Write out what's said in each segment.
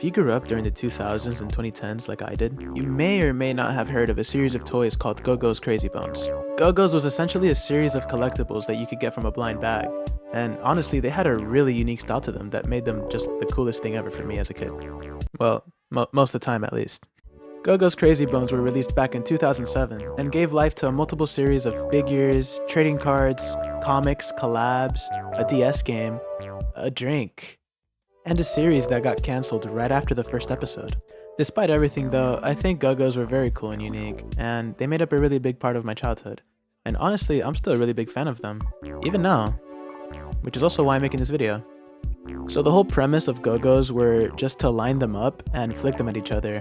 If you grew up during the 2000s and 2010s like I did, you may or may not have heard of a series of toys called Gogo's Crazy Bones. Gogo's was essentially a series of collectibles that you could get from a blind bag, and honestly they had a really unique style to them that made them just the coolest thing ever for me as a kid. Well, most of the time at least. Gogo's Crazy Bones were released back in 2007 and gave life to a multiple series of figures, trading cards, comics, collabs, a DS game, a drink, and a series that got cancelled right after the first episode. Despite everything though, I think Gogos were very cool and unique, and they made up a really big part of my childhood. And honestly, I'm still a really big fan of them, even now, which is also why I'm making this video. So the whole premise of Gogos were just to line them up and flick them at each other,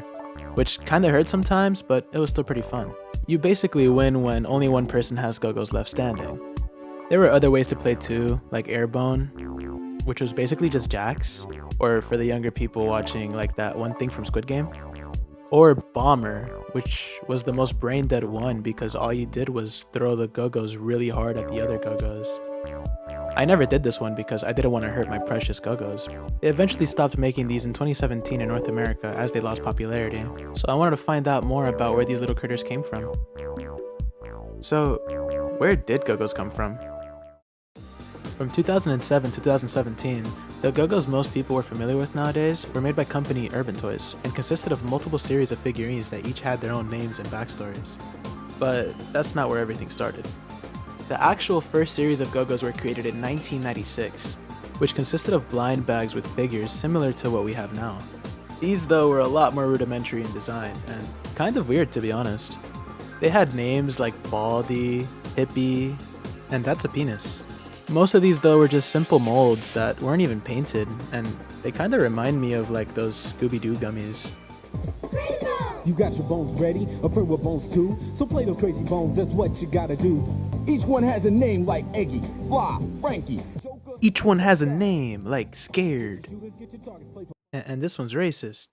which kinda hurt sometimes, but it was still pretty fun. You basically win when only one person has Gogos left standing. There were other ways to play too, like Airbone, which was basically just jacks, or for the younger people watching, like that one thing from Squid Game, or Bomber, which was the most brain dead one because all you did was throw the Gogos really hard at the other Gogos. I never did this one because I didn't want to hurt my precious Gogos. They eventually stopped making these in 2017 in North America as they lost popularity, so I wanted to find out more about where these little critters came from. So, where did Gogos come from? From 2007 to 2017, the Gogos most people were familiar with nowadays were made by company Urban Toys and consisted of multiple series of figurines that each had their own names and backstories. But that's not where everything started. The actual first series of Gogos were created in 1996, which consisted of blind bags with figures similar to what we have now. These though were a lot more rudimentary in design and kind of weird to be honest. They had names like Baldy, Hippie, and That's a Penis. Most of these though were just simple molds that weren't even painted, and they kinda remind me of like those Scooby-Doo gummies. You got your bones ready, a friend with bones too, so play those crazy bones, that's what you gotta do. Each one has a name like Eggy, Fly, Frankie, Joker. Each one has a name like Scared. And this one's racist.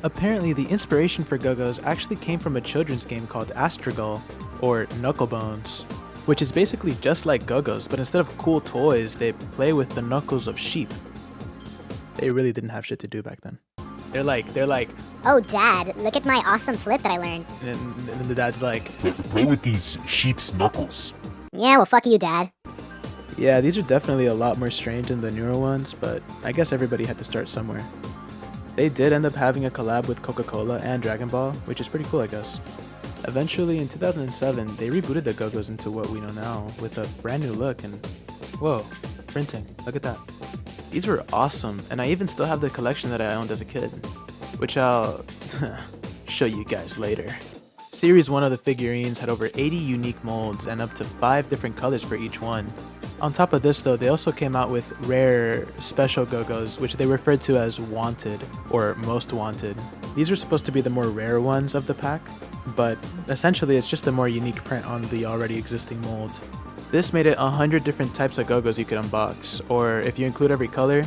Apparently the inspiration for Gogos actually came from a children's game called Astragal, or Knucklebones, which is basically just like Gogos, but instead of cool toys, they play with the knuckles of sheep. They really didn't have shit to do back then. They're like, oh dad, look at my awesome flip that I learned. And the dad's like, play with these sheep's knuckles. Yeah, well fuck you dad. yeah, these are definitely a lot more strange than the newer ones, but I guess everybody had to start somewhere. They did end up having a collab with Coca-Cola and Dragon Ball, which is pretty cool I guess. Eventually, in 2007, they rebooted the Gogos into what we know now, with a brand new look and whoa, printing, look at that. These were awesome, and I even still have the collection that I owned as a kid, which I'll show you guys later. Series 1 of the figurines had over 80 unique molds and up to 5 different colors for each one. On top of this though, they also came out with rare special Gogos, which they referred to as Wanted, or Most Wanted. These were supposed to be the more rare ones of the pack, but essentially it's just a more unique print on the already existing mold. This made it 100 different types of Gogos you could unbox, or if you include every color,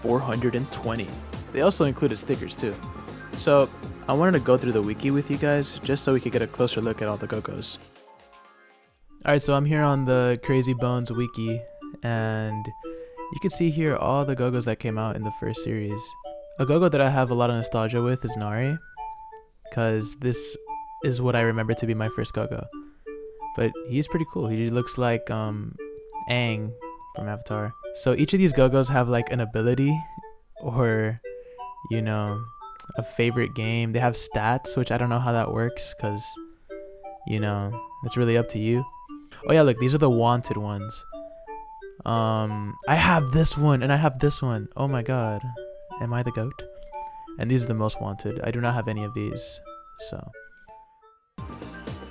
420. They also included stickers too. So I wanted to go through the wiki with you guys, just so we could get a closer look at all the Gogos. Alright, so I'm here on the Crazy Bones wiki, and you can see here all the Gogos that came out in the first series. A Gogo that I have a lot of nostalgia with is Nari, because this is what I remember to be my first Gogo. But he's pretty cool. He looks like Aang from Avatar. So each of these Gogos have like an ability or, you know, a favorite game. They have stats, which I don't know how that works because, you know, it's really up to you. Oh yeah, look, these are the wanted ones. I have this one and I have this one. Oh my god. Am I the goat? And these are the most wanted. I do not have any of these.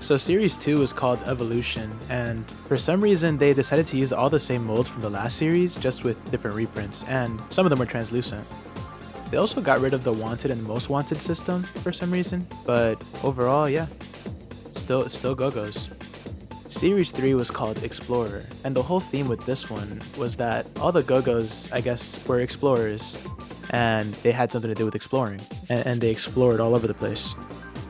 So Series 2 was called Evolution, and for some reason they decided to use all the same molds from the last series, just with different reprints, and some of them were translucent. They also got rid of the Wanted and Most Wanted system for some reason, but overall, yeah, still Gogos. Series 3 was called Explorer, and the whole theme with this one was that all the Gogos, I guess, were explorers, and they had something to do with exploring, and they explored all over the place.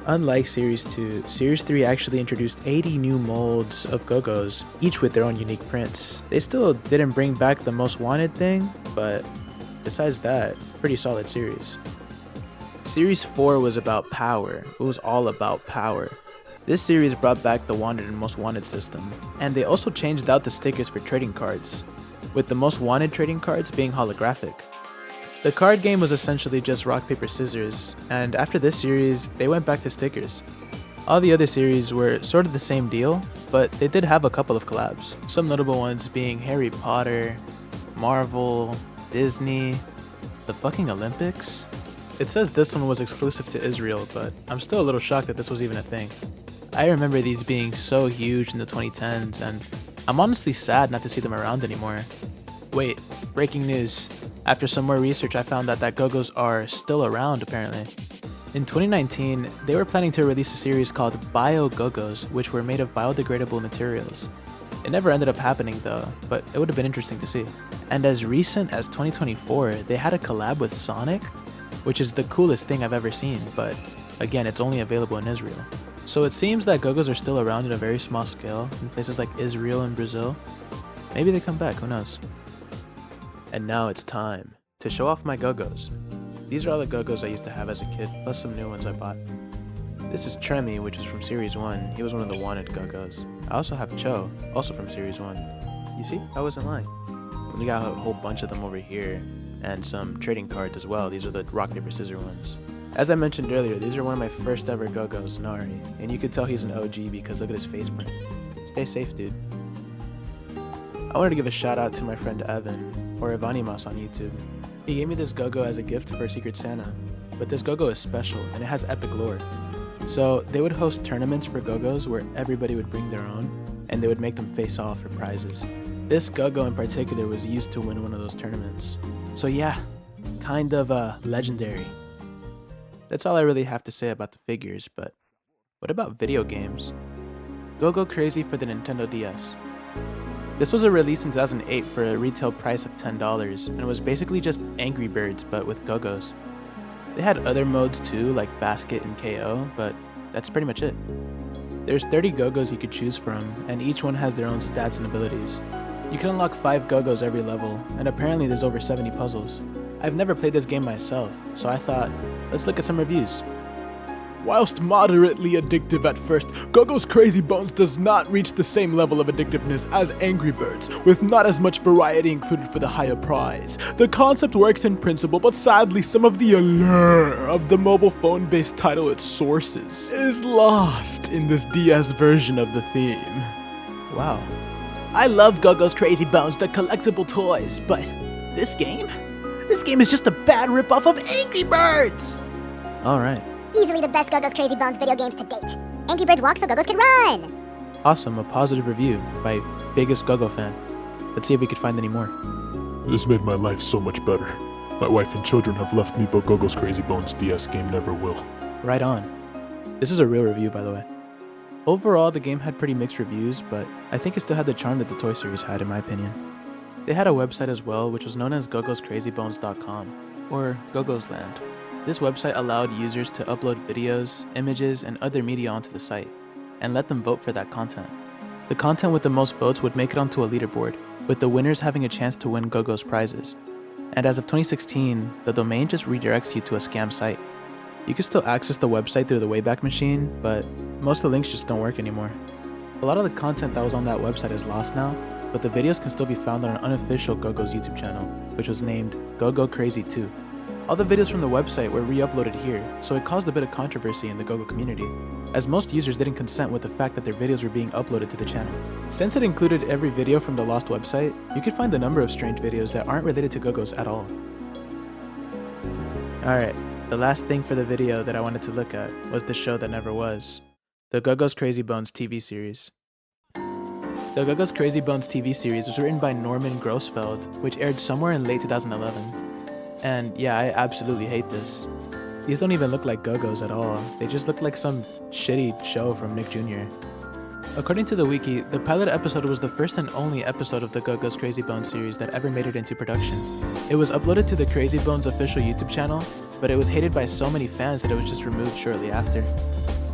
Unlike Series 2, Series 3 actually introduced 80 new molds of Gogos, each with their own unique prints. They still didn't bring back the Most Wanted thing, but besides that, pretty solid series. Series 4 was about power. It was all about power. This series brought back the Wanted and Most Wanted system, and they also changed out the stickers for trading cards, with the Most Wanted trading cards being holographic. The card game was essentially just rock, paper, scissors, and after this series, they went back to stickers. All the other series were sort of the same deal, but they did have a couple of collabs. Some notable ones being Harry Potter, Marvel, Disney, the fucking Olympics. It says this one was exclusive to Israel, but I'm still a little shocked that this was even a thing. I remember these being so huge in the 2010s, and I'm honestly sad not to see them around anymore. Wait, breaking news. After some more research, I found that Gogos are still around apparently. In 2019, they were planning to release a series called Bio Gogos, which were made of biodegradable materials. It never ended up happening though, but it would have been interesting to see. And as recent as 2024, they had a collab with Sonic, which is the coolest thing I've ever seen, but again, it's only available in Israel. So it seems that Gogos are still around at a very small scale in places like Israel and Brazil. Maybe they come back, who knows? And now it's time to show off my Gogos. These are all the Gogos I used to have as a kid, plus some new ones I bought. This is Tremi, which is from Series 1. He was one of the wanted Gogos. I also have Cho, also from Series 1. You see? I wasn't lying. We got a whole bunch of them over here, and some trading cards as well. These are the rock, paper, scissors ones. As I mentioned earlier, these are one of my first ever Gogos, Nari, and you could tell he's an OG because look at his face print. Stay safe, dude. I wanted to give a shout out to my friend Evan, or Evanimas on YouTube. He gave me this Gogo as a gift for Secret Santa, but this Gogo is special and it has epic lore. So they would host tournaments for Gogos where everybody would bring their own, and they would make them face off for prizes. This Gogo in particular was used to win one of those tournaments. So yeah, kind of legendary. That's all I really have to say about the figures, but what about video games? Gogo Crazy for the Nintendo DS. This was a release in 2008 for a retail price of $10 and was basically just Angry Birds but with Gogos. They had other modes too, like Basket and KO, but that's pretty much it. There's 30 Gogos you could choose from, and each one has their own stats and abilities. You can unlock 5 Gogos every level, and apparently there's over 70 puzzles. I've never played this game myself, so I thought, let's look at some reviews. Whilst moderately addictive at first, Gogo's Crazy Bones does not reach the same level of addictiveness as Angry Birds, with not as much variety included for the higher prize. The concept works in principle, but sadly some of the allure of the mobile phone-based title it sources is lost in this DS version of the theme. Wow. I love Gogo's Crazy Bones, the collectible toys, but this game is just a bad ripoff of Angry Birds! Alright. Easily the best Gogo's Crazy Bones video games to date. Angry Birds walk so Gogos can run! Awesome, a positive review by biggest Gogo fan. Let's see if we could find any more. This made my life so much better. My wife and children have left me, but Gogo's Crazy Bones DS game never will. Right on. This is a real review, by the way. Overall, the game had pretty mixed reviews, but I think it still had the charm that the Toy Series had, in my opinion. They had a website as well, which was known as gogoscrazybones.com, or Gogo's Land. This website allowed users to upload videos, images, and other media onto the site, and let them vote for that content. The content with the most votes would make it onto a leaderboard, with the winners having a chance to win Gogo's prizes. And as of 2016, the domain just redirects you to a scam site. You can still access the website through the Wayback Machine, but most of the links just don't work anymore. A lot of the content that was on that website is lost now, but the videos can still be found on an unofficial Gogo's YouTube channel, which was named Gogo Crazy 2. All the videos from the website were re-uploaded here, so it caused a bit of controversy in the Gogo community, as most users didn't consent with the fact that their videos were being uploaded to the channel. Since it included every video from the lost website, you could find a number of strange videos that aren't related to Gogos at all. Alright, the last thing for the video that I wanted to look at was the show that never was, the Gogo's Crazy Bones TV series. The Gogo's Crazy Bones TV series was written by Norman Grossfeld, which aired somewhere in late 2011. And yeah, I absolutely hate this. These don't even look like Gogos at all, they just look like some shitty show from Nick Jr. According to the Wiki, the pilot episode was the first and only episode of the Gogo's Crazy Bones series that ever made it into production. It was uploaded to the Crazy Bones official YouTube channel, but it was hated by so many fans that it was just removed shortly after.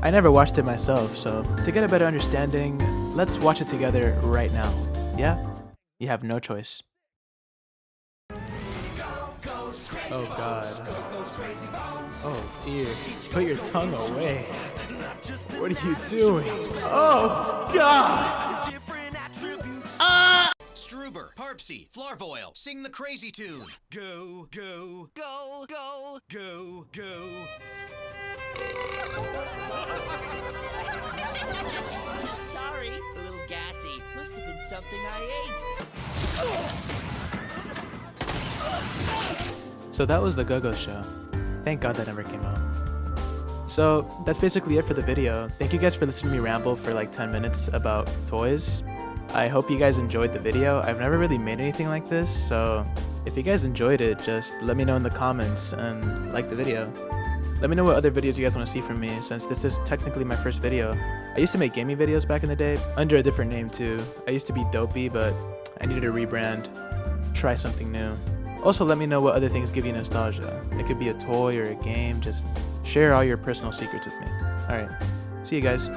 I never watched it myself, so to get a better understanding, let's watch it together right now. Yeah? You have no choice. Go, go, Oh god. Oh dear. Put your tongue away. What are you doing? Oh god! Struber, Harpsy, Flarvoil, sing the crazy tune. Go, go, go, go, go, go. Sorry, a little gassy. Must have been something I ate. So that was the Gogo show. Thank god that never came out. So that's basically it for the video. Thank you guys for listening to me ramble for like 10 minutes about toys. I hope you guys enjoyed the video. I've never really made anything like this, so if you guys enjoyed it, just let me know in the comments and like the video. Let me know what other videos you guys want to see from me, since this is technically my first video. I used to make gaming videos back in the day, under a different name too. I used to be Dopey, but I needed a rebrand, try something new. Also, let me know what other things give you nostalgia. It could be a toy or a game, just share all your personal secrets with me. Alright, see you guys.